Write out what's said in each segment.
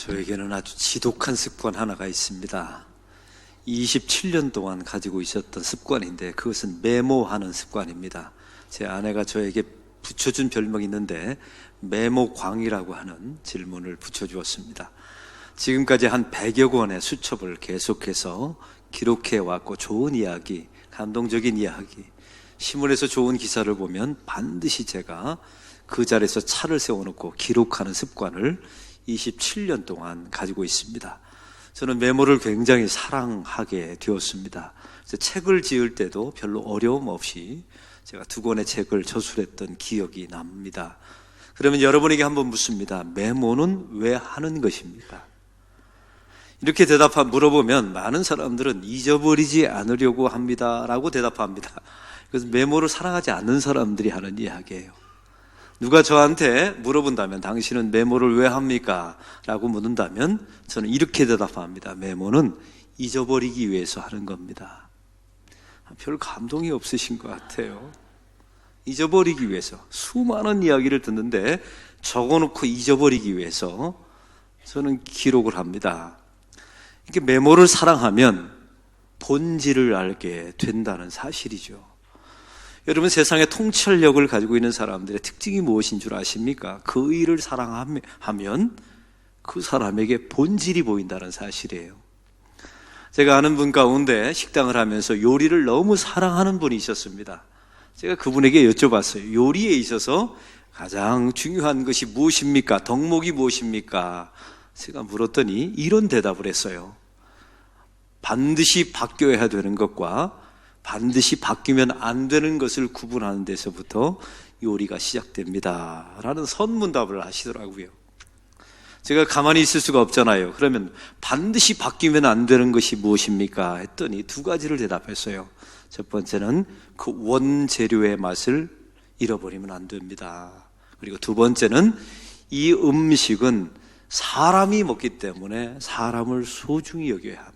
저에게는 아주 지독한 습관 하나가 있습니다. 27년 동안 가지고 있었던 습관인데 그것은 메모하는 습관입니다. 제 아내가 저에게 붙여준 별명이 있는데 메모광이라고 하는 질문을 붙여주었습니다. 지금까지 한 100여 권의 수첩을 계속해서 기록해 왔고, 좋은 이야기, 감동적인 이야기, 신문에서 좋은 기사를 보면 반드시 제가 그 자리에서 차를 세워놓고 기록하는 습관을 27년 동안 가지고 있습니다. 저는 메모를 굉장히 사랑하게 되었습니다. 그래서 책을 지을 때도 별로 어려움 없이 제가 2권의 책을 저술했던 기억이 납니다. 그러면 여러분에게 한번 묻습니다. 메모는 왜 하는 것입니까? 이렇게 물어보면 많은 사람들은 잊어버리지 않으려고 합니다 라고 대답합니다. 그래서 메모를 사랑하지 않는 사람들이 하는 이야기예요. 누가 저한테 물어본다면 당신은 메모를 왜 합니까? 라고 묻는다면 저는 이렇게 대답합니다. 메모는 잊어버리기 위해서 하는 겁니다. 별 감동이 없으신 것 같아요. 잊어버리기 위해서. 수많은 이야기를 듣는데 적어놓고 잊어버리기 위해서 저는 기록을 합니다. 이렇게 메모를 사랑하면 본질을 알게 된다는 사실이죠. 여러분, 세상의 통찰력을 가지고 있는 사람들의 특징이 무엇인 줄 아십니까? 그 일을 사랑하면 그 사람에게 본질이 보인다는 사실이에요. 제가 아는 분 가운데 식당을 하면서 요리를 너무 사랑하는 분이 있었습니다. 제가 그분에게 여쭤봤어요. 요리에 있어서 가장 중요한 것이 무엇입니까? 덕목이 무엇입니까? 제가 물었더니 이런 대답을 했어요. 반드시 바뀌어야 되는 것과 반드시 바뀌면 안 되는 것을 구분하는 데서부터 요리가 시작됩니다 라는 선문답을 하시더라고요. 제가 가만히 있을 수가 없잖아요. 그러면 반드시 바뀌면 안 되는 것이 무엇입니까? 했더니 2가지를 대답했어요. 첫 번째는 그 원재료의 맛을 잃어버리면 안 됩니다. 그리고 2번째는 이 음식은 사람이 먹기 때문에 사람을 소중히 여겨야 합니다.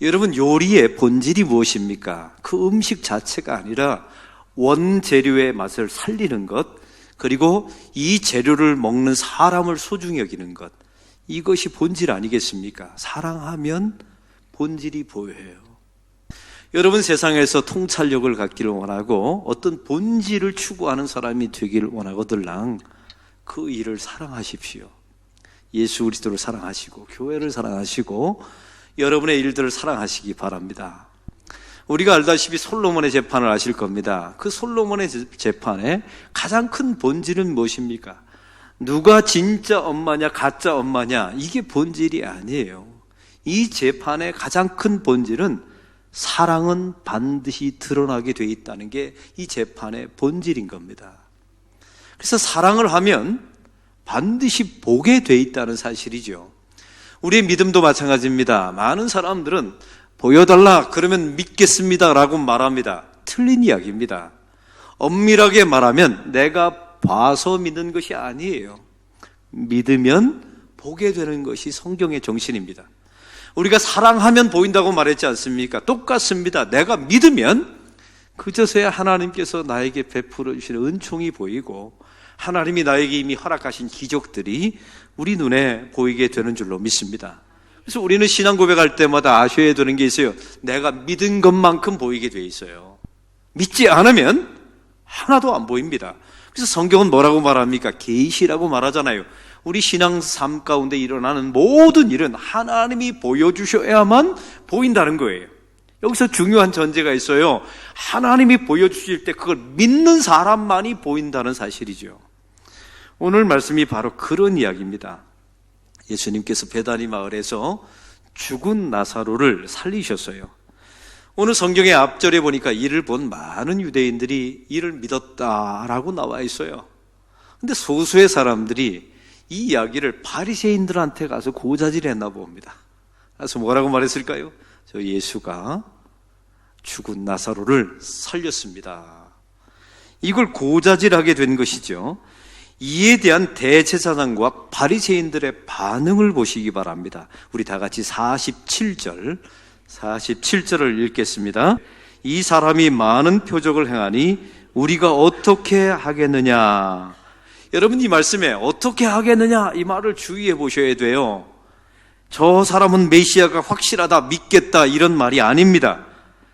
여러분, 요리의 본질이 무엇입니까? 그 음식 자체가 아니라 원재료의 맛을 살리는 것, 그리고 이 재료를 먹는 사람을 소중히 여기는 것, 이것이 본질 아니겠습니까? 사랑하면 본질이 보여요. 여러분, 세상에서 통찰력을 갖기를 원하고 어떤 본질을 추구하는 사람이 되기를 원하거들랑 그 일을 사랑하십시오. 예수 그리스도를 사랑하시고 교회를 사랑하시고 여러분의 일들을 사랑하시기 바랍니다. 우리가 알다시피 솔로몬의 재판을 아실 겁니다. 그 솔로몬의 재판의 가장 큰 본질은 무엇입니까? 누가 진짜 엄마냐 가짜 엄마냐, 이게 본질이 아니에요. 이 재판의 가장 큰 본질은 사랑은 반드시 드러나게 돼 있다는 게 이 재판의 본질인 겁니다. 그래서 사랑을 하면 반드시 보게 돼 있다는 사실이죠. 우리의 믿음도 마찬가지입니다. 많은 사람들은 보여달라 그러면 믿겠습니다 라고 말합니다. 틀린 이야기입니다. 엄밀하게 말하면 내가 봐서 믿는 것이 아니에요. 믿으면 보게 되는 것이 성경의 정신입니다. 우리가 사랑하면 보인다고 말했지 않습니까? 똑같습니다. 내가 믿으면 그저서야 하나님께서 나에게 베풀어 주시는 은총이 보이고 하나님이 나에게 이미 허락하신 기적들이 우리 눈에 보이게 되는 줄로 믿습니다. 그래서 우리는 신앙 고백할 때마다 아셔야 되는 게 있어요. 내가 믿은 것만큼 보이게 돼 있어요. 믿지 않으면 하나도 안 보입니다. 그래서 성경은 뭐라고 말합니까? 계시라고 말하잖아요. 우리 신앙 삶 가운데 일어나는 모든 일은 하나님이 보여주셔야만 보인다는 거예요. 여기서 중요한 전제가 있어요. 하나님이 보여주실 때 그걸 믿는 사람만이 보인다는 사실이죠. 오늘 말씀이 바로 그런 이야기입니다. 예수님께서 베다니 마을에서 죽은 나사로를 살리셨어요. 오늘 성경의 앞절에 보니까 이를 본 많은 유대인들이 이를 믿었다라고 나와 있어요. 근데 소수의 사람들이 이 이야기를 바리새인들한테 가서 고자질했나 봅니다. 그래서 뭐라고 말했을까요? 저 예수가 죽은 나사로를 살렸습니다. 이걸 고자질하게 된 것이죠. 이에 대한 대제사장과 바리새인들의 반응을 보시기 바랍니다. 우리 다 같이 47절을 읽겠습니다. 이 사람이 많은 표적을 행하니 우리가 어떻게 하겠느냐. 여러분, 이 말씀에 어떻게 하겠느냐 이 말을 주의해 보셔야 돼요. 저 사람은 메시아가 확실하다, 믿겠다 이런 말이 아닙니다.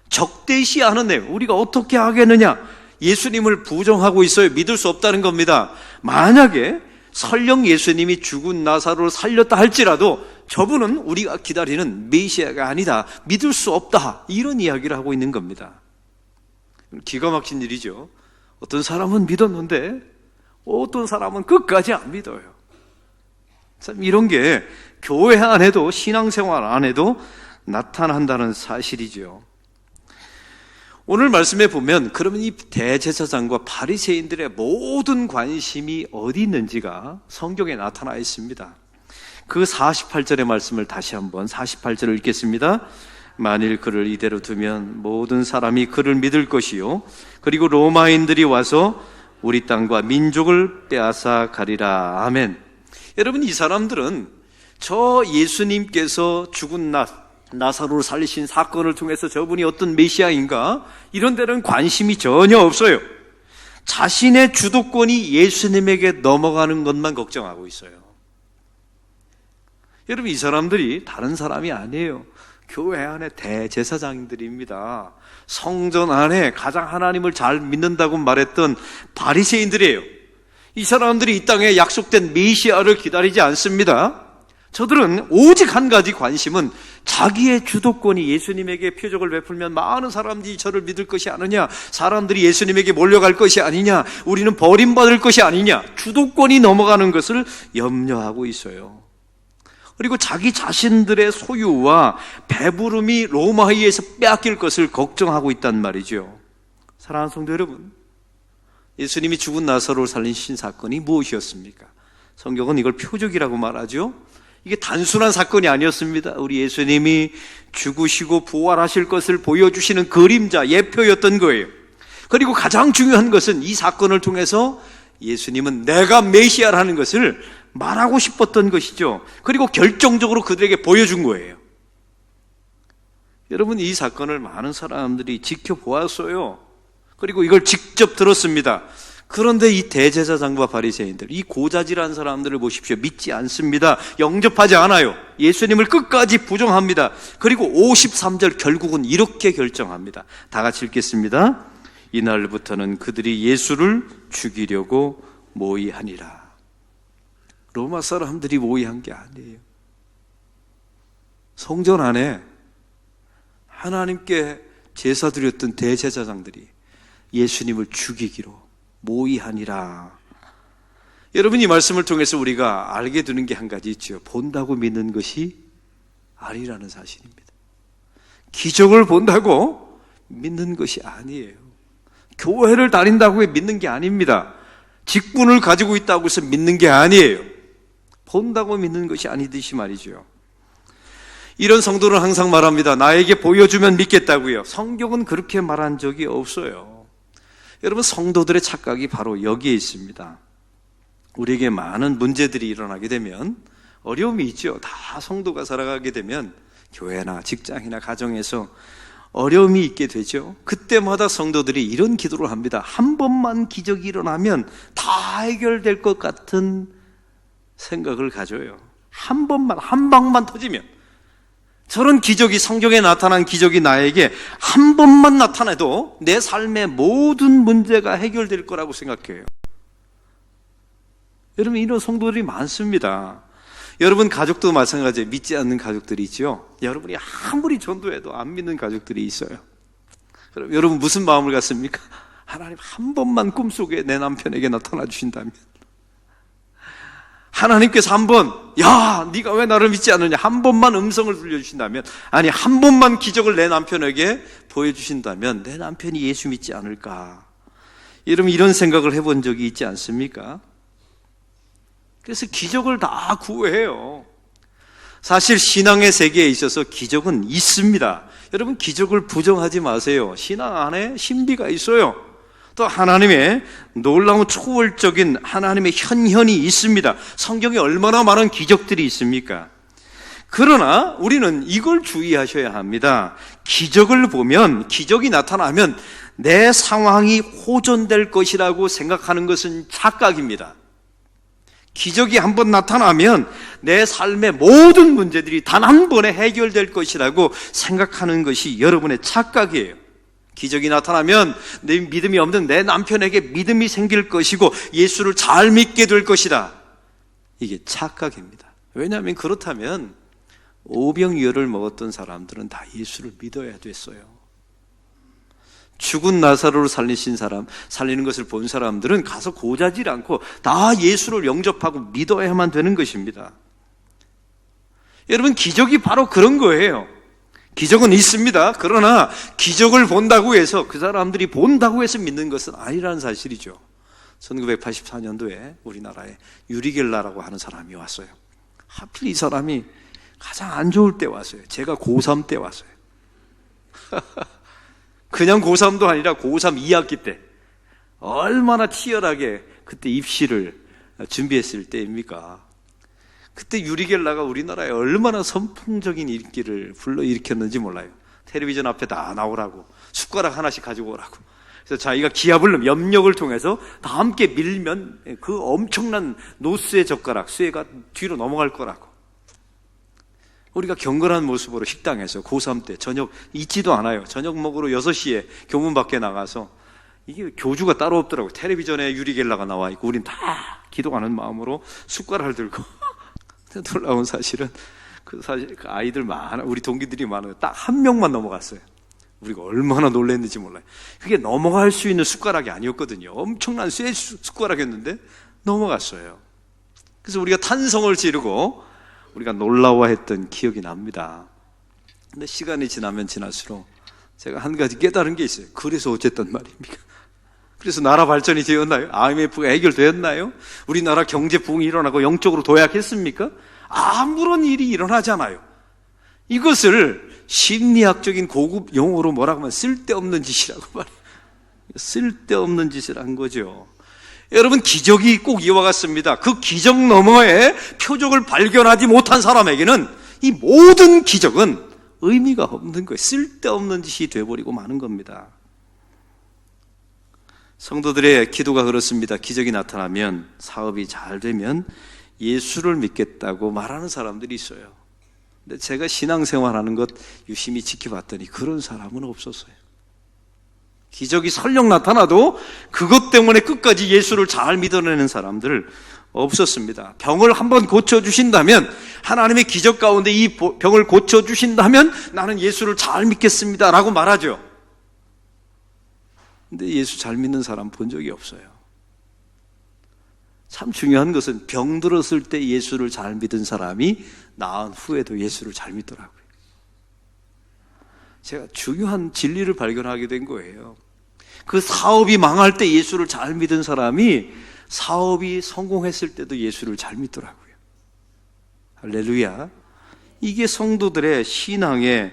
적대시하는 내용, 우리가 어떻게 하겠느냐, 예수님을 부정하고 있어요. 믿을 수 없다는 겁니다. 만약에 설령 예수님이 죽은 나사로를 살렸다 할지라도 저분은 우리가 기다리는 메시아가 아니다, 믿을 수 없다, 이런 이야기를 하고 있는 겁니다. 기가 막힌 일이죠. 어떤 사람은 믿었는데 어떤 사람은 끝까지 안 믿어요. 참, 이런 게 교회 안에도, 신앙생활 안에도 나타난다는 사실이죠. 오늘 말씀에 보면 그러면 이 대제사장과 바리새인들의 모든 관심이 어디 있는지가 성경에 나타나 있습니다. 그 48절의 말씀을 다시 한번 48절을 읽겠습니다. 만일 그를 이대로 두면 모든 사람이 그를 믿을 것이요, 그리고 로마인들이 와서 우리 땅과 민족을 빼앗아 가리라. 아멘. 여러분, 이 사람들은 저 예수님께서 죽은 나사로를 살리신 사건을 통해서 저분이 어떤 메시아인가 이런 데는 관심이 전혀 없어요. 자신의 주도권이 예수님에게 넘어가는 것만 걱정하고 있어요. 여러분, 이 사람들이 다른 사람이 아니에요. 교회 안에 대제사장들입니다. 성전 안에 가장 하나님을 잘 믿는다고 말했던 바리새인들이에요. 이 사람들이 이 땅에 약속된 메시아를 기다리지 않습니다. 저들은 오직 한 가지 관심은 자기의 주도권이 예수님에게 표적을 베풀면 많은 사람들이 저를 믿을 것이 아니냐, 사람들이 예수님에게 몰려갈 것이 아니냐, 우리는 버림받을 것이 아니냐, 주도권이 넘어가는 것을 염려하고 있어요. 그리고 자기 자신들의 소유와 배부름이 로마에 의해서 빼앗길 것을 걱정하고 있단 말이죠. 사랑하는 성도 여러분, 예수님이 죽은 나사로를 살리신 사건이 무엇이었습니까? 성경은 이걸 표적이라고 말하죠. 이게 단순한 사건이 아니었습니다. 우리 예수님이 죽으시고 부활하실 것을 보여주시는 그림자, 예표였던 거예요. 그리고 가장 중요한 것은 이 사건을 통해서 예수님은 내가 메시아라는 것을 말하고 싶었던 것이죠. 그리고 결정적으로 그들에게 보여준 거예요. 여러분, 이 사건을 많은 사람들이 지켜보았어요. 그리고 이걸 직접 들었습니다. 그런데 이 대제사장과 바리새인들, 이 고자질한 사람들을 보십시오. 믿지 않습니다. 영접하지 않아요. 예수님을 끝까지 부정합니다. 그리고 53절 결국은 이렇게 결정합니다. 다 같이 읽겠습니다. 이날부터는 그들이 예수를 죽이려고 모의하니라. 로마 사람들이 모의한 게 아니에요. 성전 안에 하나님께 제사 드렸던 대제사장들이 예수님을 죽이기로 모의하니라. 여러분, 이 말씀을 통해서 우리가 알게 되는 게 한 가지 있죠. 본다고 믿는 것이 아니라는 사실입니다. 기적을 본다고 믿는 것이 아니에요. 교회를 다닌다고 믿는 게 아닙니다. 직분을 가지고 있다고 해서 믿는 게 아니에요. 본다고 믿는 것이 아니듯이 말이죠. 이런 성도는 항상 말합니다. 나에게 보여주면 믿겠다고요. 성경은 그렇게 말한 적이 없어요. 여러분, 성도들의 착각이 바로 여기에 있습니다. 우리에게 많은 문제들이 일어나게 되면, 어려움이 있죠. 다 성도가 살아가게 되면 교회나 직장이나 가정에서 어려움이 있게 되죠. 그때마다 성도들이 이런 기도를 합니다. 한 번만 기적이 일어나면 다 해결될 것 같은 생각을 가져요. 한 번만, 한 방만 터지면, 저런 기적이, 성경에 나타난 기적이 나에게 한 번만 나타나도 내 삶의 모든 문제가 해결될 거라고 생각해요. 여러분, 이런 성도들이 많습니다. 여러분 가족도 마찬가지예요. 믿지 않는 가족들이 있죠. 여러분이 아무리 전도해도 안 믿는 가족들이 있어요. 그럼 여러분 무슨 마음을 갖습니까? 하나님 한 번만 꿈속에 내 남편에게 나타나 주신다면, 하나님께서 한 번, 야, 네가 왜 나를 믿지 않느냐, 한 번만 음성을 들려주신다면, 아니 한 번만 기적을 내 남편에게 보여주신다면 내 남편이 예수 믿지 않을까. 여러분, 이런 생각을 해본 적이 있지 않습니까? 그래서 기적을 다 구해요. 사실 신앙의 세계에 있어서 기적은 있습니다. 여러분, 기적을 부정하지 마세요. 신앙 안에 신비가 있어요. 또 하나님의 놀라운 초월적인 하나님의 현현이 있습니다. 성경에 얼마나 많은 기적들이 있습니까? 그러나 우리는 이걸 주의하셔야 합니다. 기적을 보면, 기적이 나타나면 내 상황이 호전될 것이라고 생각하는 것은 착각입니다. 기적이 한번 나타나면 내 삶의 모든 문제들이 단 한 번에 해결될 것이라고 생각하는 것이 여러분의 착각이에요. 기적이 나타나면 내 믿음이 없는 내 남편에게 믿음이 생길 것이고 예수를 잘 믿게 될 것이다. 이게 착각입니다. 왜냐하면 그렇다면 오병이어를 먹었던 사람들은 다 예수를 믿어야 됐어요. 죽은 나사로를 살리신 사람, 살리는 것을 본 사람들은 가서 고자질 않고 다 예수를 영접하고 믿어야만 되는 것입니다. 여러분, 기적이 바로 그런 거예요. 기적은 있습니다. 그러나 기적을 본다고 해서 그 사람들이 본다고 해서 믿는 것은 아니라는 사실이죠. 1984년도에 우리나라에 유리겔라라고 하는 사람이 왔어요. 하필 이 사람이 가장 안 좋을 때 왔어요. 제가 고3 때 왔어요. 그냥 고3도 아니라 고3 2학기 때 얼마나 치열하게 그때 입시를 준비했을 때입니까? 그때 유리겔라가 우리나라에 얼마나 선풍적인 인기를 불러일으켰는지 몰라요. 텔레비전 앞에 다 나오라고, 숟가락 하나씩 가지고 오라고. 그래서 자기가 기압을 염력을 통해서 다 함께 밀면 그 엄청난 노스의 젓가락, 쇠가 뒤로 넘어갈 거라고. 우리가 경건한 모습으로 식당에서 고3 때 저녁 잊지도 않아요. 저녁 먹으러 6시에 교문 밖에 나가서, 이게 교주가 따로 없더라고요. 텔레비전에 유리겔라가 나와 있고 우린 다 기도하는 마음으로 숟가락을 들고. 놀라운 사실은 그 아이들 많아, 우리 동기들이 많아요. 딱 한 명만 넘어갔어요. 우리가 얼마나 놀랐는지 몰라요. 그게 넘어갈 수 있는 숟가락이 아니었거든요. 엄청난 쇠 숟가락이었는데 넘어갔어요. 그래서 우리가 탄성을 지르고 우리가 놀라워했던 기억이 납니다. 근데 시간이 지나면 지날수록 제가 한 가지 깨달은 게 있어요. 그래서 어쨌단 말입니까? 그래서 나라 발전이 되었나요? IMF가 해결되었나요? 우리나라 경제 부흥이 일어나고 영적으로 도약했습니까? 아무런 일이 일어나잖아요. 이것을 심리학적인 고급 용어로 뭐라고 하면 쓸데없는 짓이라고 말해요. 쓸데없는 짓을 한 거죠. 여러분, 기적이 꼭 이와 같습니다. 그 기적 너머에 표적을 발견하지 못한 사람에게는 이 모든 기적은 의미가 없는 거예요. 쓸데없는 짓이 되어버리고 마는 겁니다. 성도들의 기도가 그렇습니다. 기적이 나타나면, 사업이 잘 되면 예수를 믿겠다고 말하는 사람들이 있어요. 근데 제가 신앙생활하는 것 유심히 지켜봤더니 그런 사람은 없었어요. 기적이 설령 나타나도 그것 때문에 끝까지 예수를 잘 믿어내는 사람들 없었습니다. 병을 한번 고쳐주신다면, 하나님의 기적 가운데 이 병을 고쳐주신다면 나는 예수를 잘 믿겠습니다 라고 말하죠. 근데 예수 잘 믿는 사람 본 적이 없어요. 참 중요한 것은 병 들었을 때 예수를 잘 믿은 사람이 나은 후에도 예수를 잘 믿더라고요. 제가 중요한 진리를 발견하게 된 거예요. 그 사업이 망할 때 예수를 잘 믿은 사람이 사업이 성공했을 때도 예수를 잘 믿더라고요. 할렐루야. 이게 성도들의 신앙의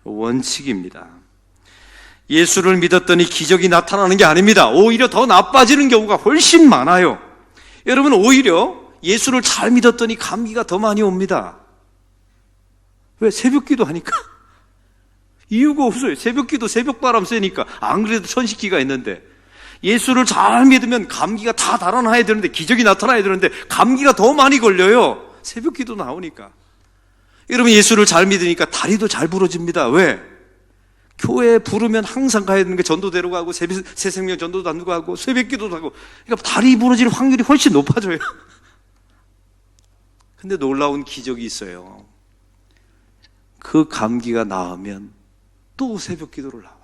원칙입니다. 예수를 믿었더니 기적이 나타나는 게 아닙니다. 오히려 더 나빠지는 경우가 훨씬 많아요. 여러분, 오히려 예수를 잘 믿었더니 감기가 더 많이 옵니다. 왜? 새벽기도 하니까. 이유가 없어요. 새벽기도 새벽바람 쐬니까. 안 그래도 천식기가 있는데, 예수를 잘 믿으면 감기가 다 달아나야 되는데, 기적이 나타나야 되는데 감기가 더 많이 걸려요. 새벽기도 나오니까. 여러분, 예수를 잘 믿으니까 다리도 잘 부러집니다. 왜? 교회 부르면 항상 가야 되는 게 전도대로 가고, 새생명 전도도 다니고 하고, 새벽기도도 하고, 그러니까 다리 부러질 확률이 훨씬 높아져요. 근데 놀라운 기적이 있어요. 그 감기가 나으면 또 새벽기도를 나와요.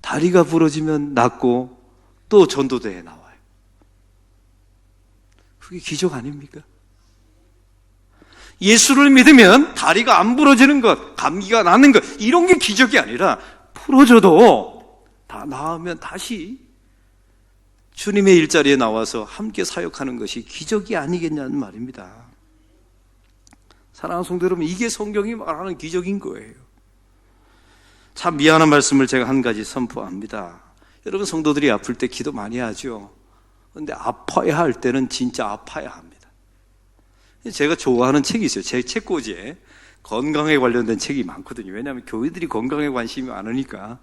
다리가 부러지면 낫고 또 전도대에 나와요. 그게 기적 아닙니까? 예수를 믿으면 다리가 안 부러지는 것, 감기가 낫는 것, 이런 게 기적이 아니라 부러져도 다 나으면 다시 주님의 일자리에 나와서 함께 사역하는 것이 기적이 아니겠냐는 말입니다. 사랑하는 성도 여러분, 이게 성경이 말하는 기적인 거예요. 참 미안한 말씀을 제가 한 가지 선포합니다. 여러분, 성도들이 아플 때 기도 많이 하죠. 그런데 아파야 할 때는 진짜 아파야 합니다. 제가 좋아하는 책이 있어요. 제 책꽂이에 건강에 관련된 책이 많거든요. 왜냐하면 교회들이 건강에 관심이 많으니까.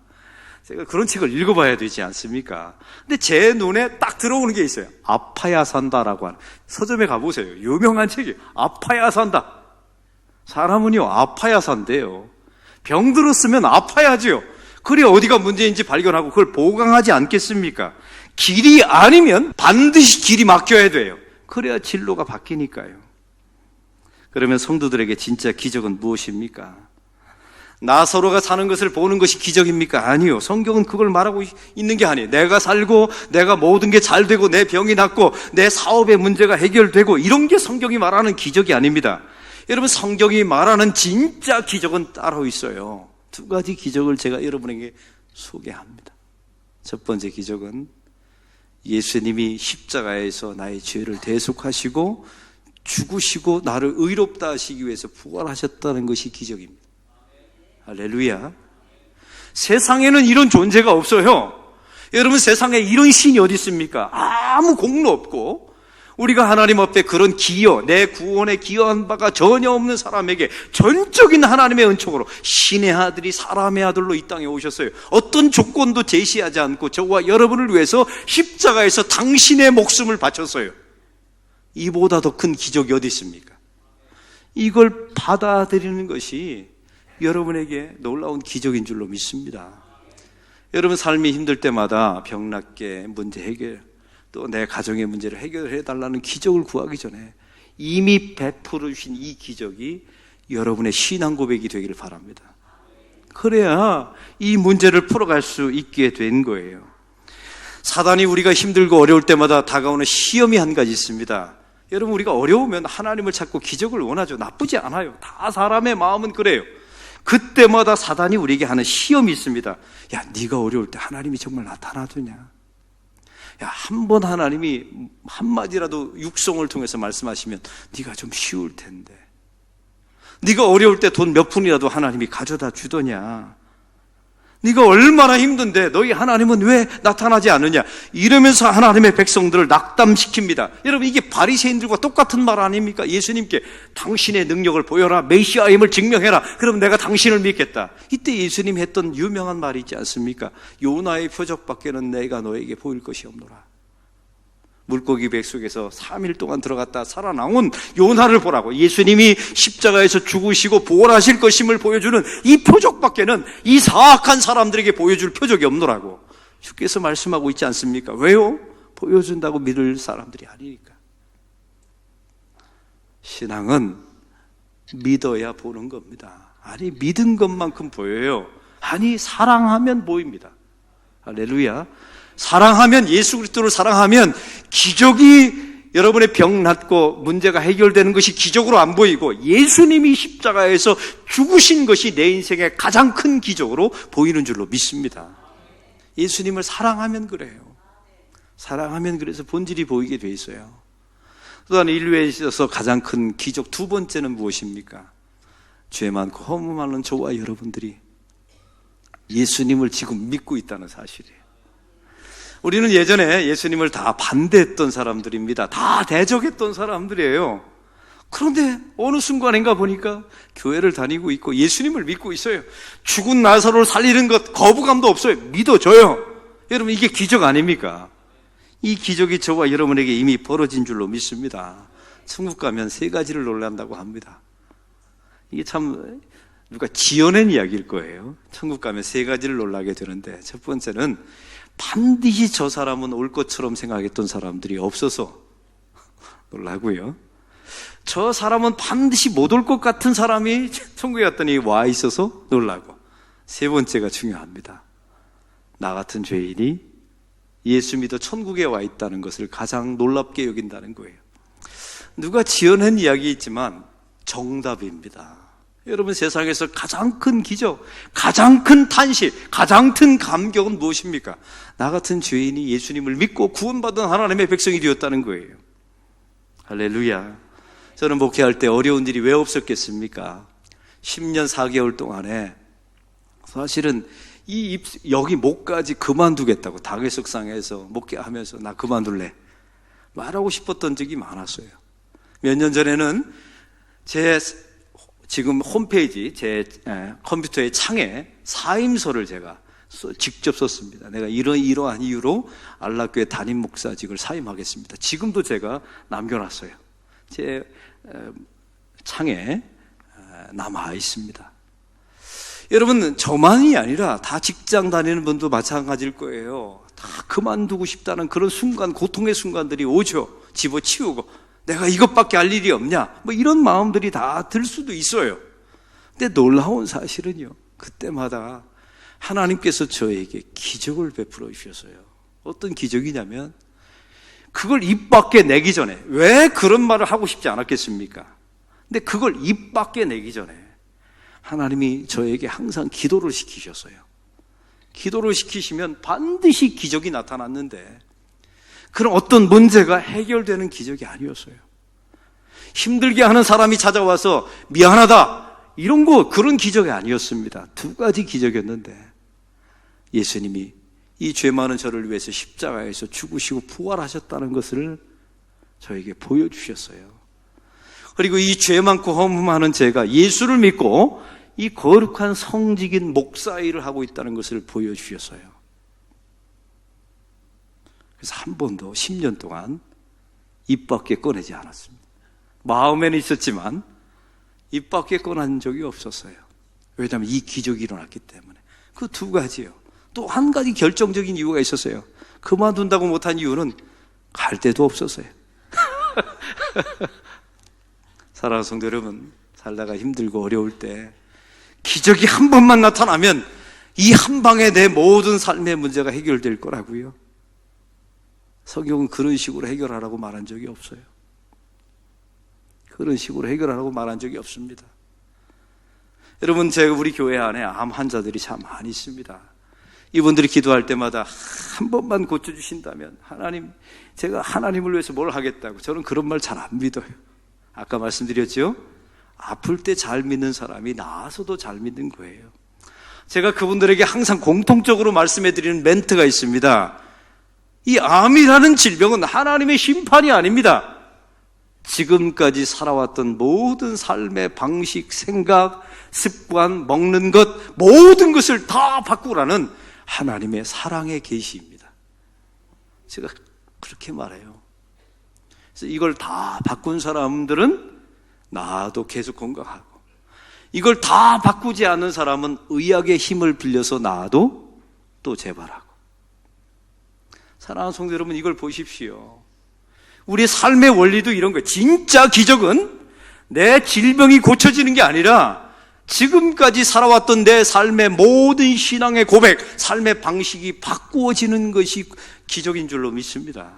제가 그런 책을 읽어봐야 되지 않습니까? 근데 제 눈에 딱 들어오는 게 있어요. 아파야 산다라고 하는. 서점에 가보세요. 유명한 책이에요. 아파야 산다. 사람은요, 아파야 산대요. 병들었으면 아파야지요. 그래 어디가 문제인지 발견하고 그걸 보강하지 않겠습니까? 길이 아니면 반드시 길이 막혀야 돼요. 그래야 진로가 바뀌니까요. 그러면 성도들에게 진짜 기적은 무엇입니까? 나사로가 사는 것을 보는 것이 기적입니까? 아니요. 성경은 그걸 말하고 있는 게 아니에요. 내가 살고 내가 모든 게 잘 되고 내 병이 낫고 내 사업의 문제가 해결되고 이런 게 성경이 말하는 기적이 아닙니다. 여러분, 성경이 말하는 진짜 기적은 따로 있어요. 두 가지 기적을 제가 여러분에게 소개합니다. 첫 번째 기적은 예수님이 십자가에서 나의 죄를 대속하시고 죽으시고 나를 의롭다 하시기 위해서 부활하셨다는 것이 기적입니다. 할렐루야. 세상에는 이런 존재가 없어요. 여러분, 세상에 이런 신이 어디 있습니까? 아무 공로 없고 우리가 하나님 앞에 그런 기여, 내 구원에 기여한 바가 전혀 없는 사람에게 전적인 하나님의 은총으로 신의 아들이 사람의 아들로 이 땅에 오셨어요. 어떤 조건도 제시하지 않고 저와 여러분을 위해서 십자가에서 당신의 목숨을 바쳤어요. 이보다 더 큰 기적이 어디 있습니까? 이걸 받아들이는 것이 여러분에게 놀라운 기적인 줄로 믿습니다. 여러분, 삶이 힘들 때마다 병낫게 문제 해결, 또 내 가정의 문제를 해결해 달라는 기적을 구하기 전에 이미 베풀어 주신 이 기적이 여러분의 신앙 고백이 되기를 바랍니다. 그래야 이 문제를 풀어갈 수 있게 된 거예요. 사단이 우리가 힘들고 어려울 때마다 다가오는 시험이 한 가지 있습니다. 여러분, 우리가 어려우면 하나님을 찾고 기적을 원하죠. 나쁘지 않아요. 다 사람의 마음은 그래요. 그때마다 사단이 우리에게 하는 시험이 있습니다. 야, 네가 어려울 때 하나님이 정말 나타나주냐? 야, 한 번 하나님이 한마디라도 육성을 통해서 말씀하시면 네가 좀 쉬울 텐데, 네가 어려울 때 돈 몇 푼이라도 하나님이 가져다 주더냐? 네가 얼마나 힘든데 너희 하나님은 왜 나타나지 않느냐? 이러면서 하나님의 백성들을 낙담시킵니다. 여러분, 이게 바리새인들과 똑같은 말 아닙니까? 예수님께 당신의 능력을 보여라, 메시아임을 증명해라, 그럼 내가 당신을 믿겠다. 이때 예수님이 했던 유명한 말이 있지 않습니까? 요나의 표적밖에는 내가 너에게 보일 것이 없노라. 물고기 배 속에서 3일 동안 들어갔다 살아나온 요나를 보라고. 예수님이 십자가에서 죽으시고 부활하실 것임을 보여주는 이 표적밖에는 이 사악한 사람들에게 보여줄 표적이 없노라고 주께서 말씀하고 있지 않습니까? 왜요? 보여준다고 믿을 사람들이 아니니까. 신앙은 믿어야 보는 겁니다. 아니, 믿은 것만큼 보여요. 아니, 사랑하면 보입니다. 할렐루야. 사랑하면, 예수 그리스도를 사랑하면 기적이, 여러분의 병 낫고 문제가 해결되는 것이 기적으로 안 보이고 예수님이 십자가에서 죽으신 것이 내 인생의 가장 큰 기적으로 보이는 줄로 믿습니다. 예수님을 사랑하면 그래요. 사랑하면 그래서 본질이 보이게 돼 있어요. 또한 인류에 있어서 가장 큰 기적 두 번째는 무엇입니까? 죄 많고 허무 많은 저와 여러분들이 예수님을 지금 믿고 있다는 사실이에요. 우리는 예전에 예수님을 다 반대했던 사람들입니다. 다 대적했던 사람들이에요. 그런데 어느 순간인가 보니까 교회를 다니고 있고 예수님을 믿고 있어요. 죽은 나사로를 살리는 것 거부감도 없어요. 믿어줘요. 여러분, 이게 기적 아닙니까? 이 기적이 저와 여러분에게 이미 벌어진 줄로 믿습니다. 천국 가면 세 가지를 놀란다고 합니다. 이게 참 누가 지어낸 이야기일 거예요. 천국 가면 세 가지를 놀라게 되는데, 첫 번째는 반드시 저 사람은 올 것처럼 생각했던 사람들이 없어서 놀라고요. 저 사람은 반드시 못 올 것 같은 사람이 천국에 갔더니 와 있어서 놀라고. 세 번째가 중요합니다. 나 같은 죄인이 예수 믿어 천국에 와 있다는 것을 가장 놀랍게 여긴다는 거예요. 누가 지어낸 이야기있지만 정답입니다. 여러분, 세상에서 가장 큰 기적, 가장 큰 탄식, 가장 큰 감격은 무엇입니까? 나 같은 죄인이 예수님을 믿고 구원받은 하나님의 백성이 되었다는 거예요. 할렐루야. 저는 목회할 때 어려운 일이 왜 없었겠습니까? 10년 4개월 동안에 사실은 여기 목까지 그만두겠다고 다계석상에서 목회하면서 나 그만둘래 말하고 싶었던 적이 많았어요. 몇 년 전에는 제 지금 홈페이지, 제 컴퓨터의 창에 사임서를 제가 직접 썼습니다. 내가 이러한 이유로 안락교회 담임 목사직을 사임하겠습니다. 지금도 제가 남겨놨어요. 제 창에 남아 있습니다. 여러분, 저만이 아니라 다 직장 다니는 분도 마찬가지일 거예요. 다 그만두고 싶다는 그런 순간, 고통의 순간들이 오죠. 집어치우고 내가 이것밖에 할 일이 없냐, 뭐 이런 마음들이 다 들 수도 있어요. 근데 놀라운 사실은요, 그때마다 하나님께서 저에게 기적을 베풀어 주셨어요. 어떤 기적이냐면, 그걸 입 밖에 내기 전에, 왜 그런 말을 하고 싶지 않았겠습니까? 근데 그걸 입 밖에 내기 전에 하나님이 저에게 항상 기도를 시키셨어요. 기도를 시키시면 반드시 기적이 나타났는데, 그런 어떤 문제가 해결되는 기적이 아니었어요. 힘들게 하는 사람이 찾아와서 미안하다, 이런 그런 기적이 아니었습니다. 두 가지 기적이었는데, 예수님이 이 죄 많은 저를 위해서 십자가에서 죽으시고 부활하셨다는 것을 저에게 보여주셨어요. 그리고 이 죄 많고 허무많은 제가 예수를 믿고 이 거룩한 성직인 목사 일을 하고 있다는 것을 보여주셨어요. 그래서 한 번도 10년 동안 입 밖에 꺼내지 않았습니다. 마음에는 있었지만 입 밖에 꺼낸 적이 없었어요. 왜냐하면 이 기적이 일어났기 때문에. 그 두 가지요. 또 한 가지 결정적인 이유가 있었어요. 그만둔다고 못한 이유는 갈 데도 없었어요. 사랑하는 성도 여러분, 살다가 힘들고 어려울 때 기적이 한 번만 나타나면 이 한 방에 내 모든 삶의 문제가 해결될 거라고요. 성경은 그런 식으로 해결하라고 말한 적이 없어요. 그런 식으로 해결하라고 말한 적이 없습니다. 여러분, 제가 우리 교회 안에 암 환자들이 참 많이 있습니다. 이분들이 기도할 때마다 한 번만 고쳐주신다면 하나님, 제가 하나님을 위해서 뭘 하겠다고, 저는 그런 말 잘 안 믿어요. 아까 말씀드렸죠? 아플 때 잘 믿는 사람이 나아서도 잘 믿는 거예요. 제가 그분들에게 항상 공통적으로 말씀해드리는 멘트가 있습니다. 이 암이라는 질병은 하나님의 심판이 아닙니다. 지금까지 살아왔던 모든 삶의 방식, 생각, 습관, 먹는 것, 모든 것을 다 바꾸라는 하나님의 사랑의 계시입니다. 제가 그렇게 말해요. 그래서 이걸 다 바꾼 사람들은 나도 계속 건강하고, 이걸 다 바꾸지 않는 사람은 의학의 힘을 빌려서 나도 또 재발하고. 사랑하는 성도 여러분, 이걸 보십시오. 우리 삶의 원리도 이런 거예요. 진짜 기적은 내 질병이 고쳐지는 게 아니라 지금까지 살아왔던 내 삶의 모든 신앙의 고백, 삶의 방식이 바꾸어지는 것이 기적인 줄로 믿습니다.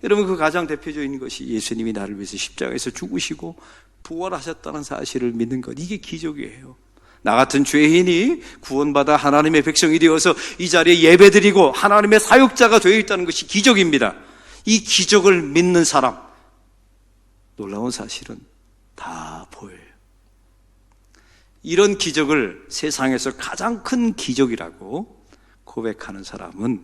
여러분, 그 가장 대표적인 것이 예수님이 나를 위해서 십자가에서 죽으시고 부활하셨다는 사실을 믿는 것, 이게 기적이에요. 나 같은 죄인이 구원받아 하나님의 백성이 되어서 이 자리에 예배드리고 하나님의 사역자가 되어 있다는 것이 기적입니다. 이 기적을 믿는 사람, 놀라운 사실은 다 보여요. 이런 기적을 세상에서 가장 큰 기적이라고 고백하는 사람은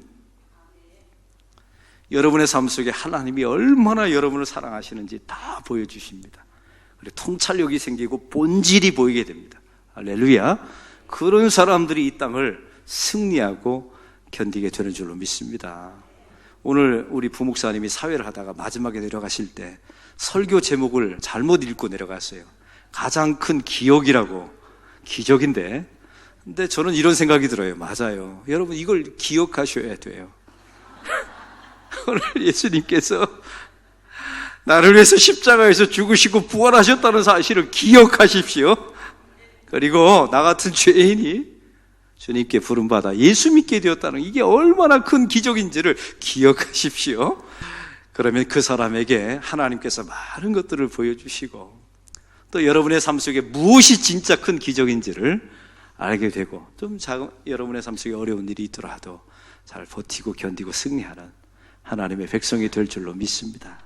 여러분의 삶 속에 하나님이 얼마나 여러분을 사랑하시는지 다 보여주십니다. 그리고 통찰력이 생기고 본질이 보이게 됩니다. 할렐루야. 그런 사람들이 이 땅을 승리하고 견디게 되는 줄로 믿습니다. 오늘 우리 부목사님이 사회를 하다가 마지막에 내려가실 때 설교 제목을 잘못 읽고 내려갔어요. 가장 큰 기억이라고. 기적인데, 근데 저는 이런 생각이 들어요. 맞아요. 여러분, 이걸 기억하셔야 돼요. 오늘 예수님께서 나를 위해서 십자가에서 죽으시고 부활하셨다는 사실을 기억하십시오. 그리고 나 같은 죄인이 주님께 부름받아 예수 믿게 되었다는, 이게 얼마나 큰 기적인지를 기억하십시오. 그러면 그 사람에게 하나님께서 많은 것들을 보여주시고, 또 여러분의 삶 속에 무엇이 진짜 큰 기적인지를 알게 되고, 좀 작은 여러분의 삶 속에 어려운 일이 있더라도 잘 버티고 견디고 승리하는 하나님의 백성이 될 줄로 믿습니다.